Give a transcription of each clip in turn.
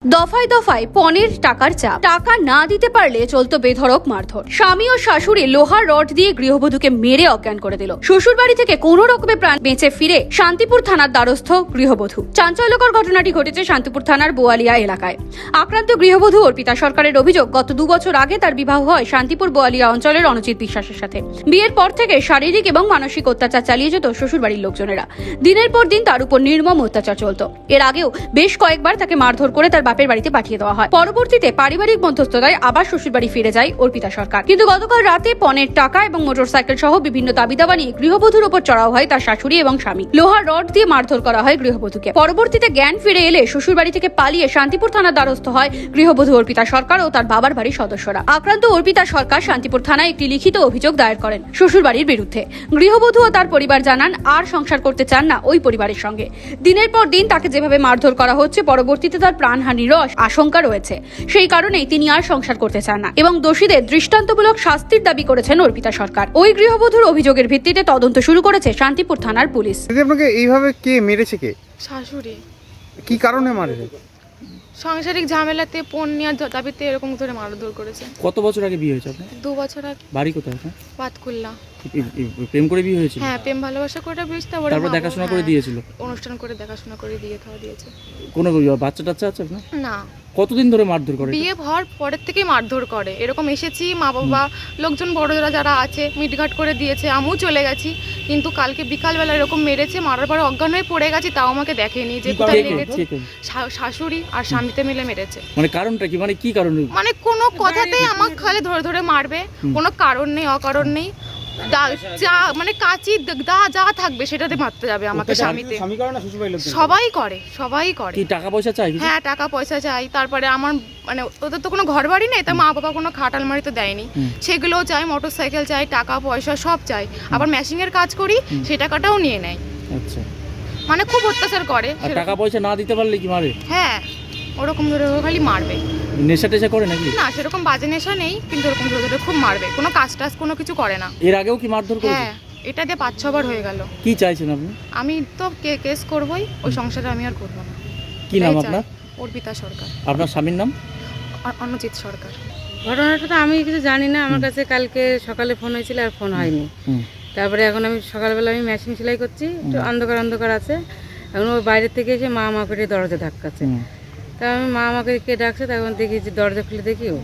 দফায় দফায় পণের টাকার চাপ, টাকা না দিতে পারলে চলতো বেধড়ক মারধর। স্বামী ও শাশুড়ি লোহার রড দিয়ে গৃহবধূকে মেরে অজ্ঞান করে দিল। শ্বশুর বাড়ি থেকে কোনো রকমে প্রাণ বেঁচে ফিরে শান্তিপুর থানার দ্বারস্থ গৃহবধূ। চাঞ্চল্যকর ঘটনাটি ঘটেছে শান্তিপুর থানার বোয়ালিয়া এলাকায়। আক্রান্ত গৃহবধূ অর্পিতা সরকারের অভিযোগ, গত 2 বছর আগে তার বিবাহ হয় শান্তিপুর বোয়ালিয়া অঞ্চলের অনুচিত বিশ্বাসের সাথে। বিয়ের পর থেকে শারীরিক এবং মানসিক অত্যাচার চালিয়ে যেত শ্বশুর বাড়ির লোকজনেরা। দিনের পর দিন তার উপর নির্মম অত্যাচার চলত। এর আগেও বেশ কয়েকবার তাকে মারধর করে তার বাপের বাড়িতে পাঠিয়ে দেওয়া হয়। পরবর্তীতে পারিবারিক মধ্যস্থতায় আবার শ্বশুর বাড়ি ফিরে যায় অর্পিতা সরকার। কিন্তু গতকাল রাতে পণের টাকা এবং মোটরসাইকেল সহ বিভিন্ন দাবি দাবা নিয়ে গৃহবধূর উপর চড়াও হয় তার শাশুড়ি এবং স্বামী। লোহার রড দিয়ে মারধর করা হয় গৃহবধূকে। পরবর্তীতে জ্ঞান ফিরে এলে শ্বশুর বাড়ি থেকে পালিয়ে শান্তিপুর থানার দ্বারস্থ হয় গৃহবধূ অর্পিতা সরকার ও তার বাবার বাড়ির সদস্যরা। আক্রান্ত অর্পিতা সরকার শান্তিপুর থানায় একটি লিখিত অভিযোগ দায়ের করেন শ্বশুর বাড়ির বিরুদ্ধে। গৃহবধূ ও তার পরিবার জানান আর সংসার করতে চান না ওই পরিবারের সঙ্গে। দিনের পর দিন তাকে যেভাবে মারধর করা হচ্ছে, পরবর্তীতে তার প্রাণহানিরও আশঙ্কা রয়েছে। সেই কারণেই তিনি আর সংসার করতে চান না এবং দোষীদের দৃষ্টান্তমূলক শাস্তির দাবি করেছেন অর্পিতা সরকার। ওই গৃহবধূর অভিযোগের ভিত্তিতে তদন্ত শুরু করেছে শান্তিপুর থানার পুলিশ। আপনাকে এইভাবে কে মেরেছে? কে? শাশুড়ি। কি কারণে মারেছে? সাংসারিক ঝামেলাতে পণ নেওয়ার দাবিতে এরকম ধরে মারধর করেছে। কত বছর আগে বিয়ে হয়েছে আপনার? 2 বছর আগে। বাড়ি কোথায় আপনার? পাতকুল্লা। প্রেম করে বিয়ে হয়েছিল? হ্যাঁ, প্রেম ভালোবাসা করে বিয়েটা বড়। তারপর দেখাশোনা করে দিয়েছিল? অনুষ্ঠান করে দেখাশোনা করে দিয়ে খাওয়া দিয়েছে। কোনো বাচ্চা টাচ্চা আছে আপনার? না। কতদিন ধরে মারধর করে? বিয়ে হওয়ার পরের থেকেই মারধর করে। এরকম এসেছি, মা বাবা লোকজন বড়রা যারা আছে মিটঘাট করে দিয়েছে, আমিও চলে গেছি। কিন্তু কালকে বিকালবেলা এরকম মেরেছে, মারার পরে অজ্ঞান হয়ে পড়ে গেছি, তাও আমাকে দেখেনি যে কোথায় লেগেছে। শাশুড়ি আর স্বামীতে মিলে মেরেছে। মানে কারণটা কি? মানে কি কারণে? মানে কোনো কথাতেই আমাকে খালি ধরে ধরে মারবে, কোনো কারণ নেই, অকারণ নেই। মানে কাচি যা থাকবে সেটাতে মারতে যাবে আমাকে। স্বামীতে সবাই করে, সবাই করে। কি টাকা পয়সা চাই? হ্যাঁ, টাকা পয়সা চাই। তারপরে আমার মানে ওদের তো কোনো ঘর বাড়ি নেই, তাই মা বাবা কোনো খাট আলমারি তো দেয়নি, সেগুলোও চাই। মোটরসাইকেল চাই, টাকা পয়সা সব চাই। আবার ম্যাশিং এর কাজ করি, সেই টাকাটাও নিয়ে নেয়। আচ্ছা, মানে খুব অত্যাচার করে। আর টাকা পয়সা না দিতে পারলে কি মারে? হ্যাঁ, ওরকম ধরে খালি মারবে। নেশা টেশা করে নাকি? না, সেরকম বাজে নেশা নেই, কিন্তু ওরকম ধরে ধরে খুব মারবে। কোনো কাজ টাজ কোনো কিছু করে না। এর আগেও কি মারধর করেছে? হ্যাঁ, এটা দিয়ে 5-6 বার হয়ে গেল। কি চাইছেন আপনি? আমি তো কেস করবই, ওই সংসারে আমি আর করবো না। কি নাম আপনার? অর্পিতা সরকার। আপনার স্বামীর নাম? অনুচিত সরকার। ঘটনাটা তো আমি কিছু জানি না। আমার কাছে কালকে সকালে ফোন হয়েছিল, আর ফোন হয়নি। তারপরে এখন আমি সকালবেলা আমি মেশিন সেলাই করছি, একটু অন্ধকার অন্ধকার আছে। এখন ওই বাইরের থেকে এসে মা আমাকে দরজা ধাক্কাচ্ছে। তা আমি মা আমাকে কে ডাকছে, তখন দেখি যে দরজা খুলে দেখি ও,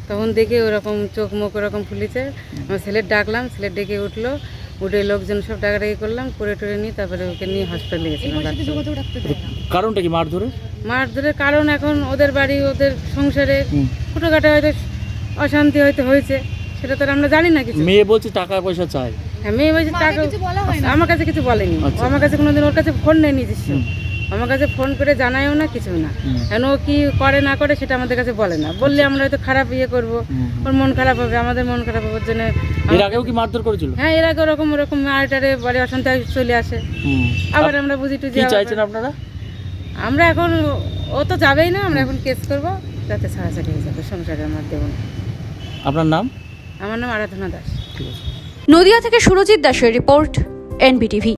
তখন দেখি ওরকম চোখ মুখ ওরকম ফুলিছে। আমার ছেলের ডাকলাম, ছেলের ডেকে উঠলো, উঠে লোকজন সব ডাকাডাকি করলাম, করে টরে নিয়ে তারপরে ওকে নিয়ে হসপিটালে গেছিলাম। কারণটা কি মারধরে? মারধরের কারণ এখন ওদের বাড়ি, ওদের সংসারে ছোটোখাটো হয়তো অশান্তি হয়তো হয়েছে, সেটা তো আমরা জানি না কিছু। মেয়ে বলছে টাকা পয়সা চাই। হ্যাঁ, মেয়ে বলছে টাকা। আমার কাছে কিছু বলেনি। আমার কাছে কোনোদিন ওর কাছে ফোন নেই নিজস্ব। আমার কাছে ফোন করে জানায়ও না, কিছু না। এখন ও কি করে না করে সেটা আমাদের কাছে বলে না। বললে আমরা হয়তো খারাপ ইয়ে করবো, ওর মন খারাপ হবে, আমাদের মন খারাপ হওয়ার জন্য। এর আগেও কি মারধর করেছিল? হ্যাঁ, এর আগে ওরকম মারটারে বাড়ি অশান্তি চলে আসে। আবার আমরা বুঝি টুঝি। কি চাইছেন আপনারা? আমরা এখন, ও তো যাবেই না, আমরা এখন কেস করবো যাতে ছাড়াছাড়ি হয়ে যাবে, সংসারে আমার দেবো না। আপনার নাম? আমার নাম আরাধনা দাস। নদিয়া থেকে সুরজিৎ দাসের রিপোর্ট, NBTV।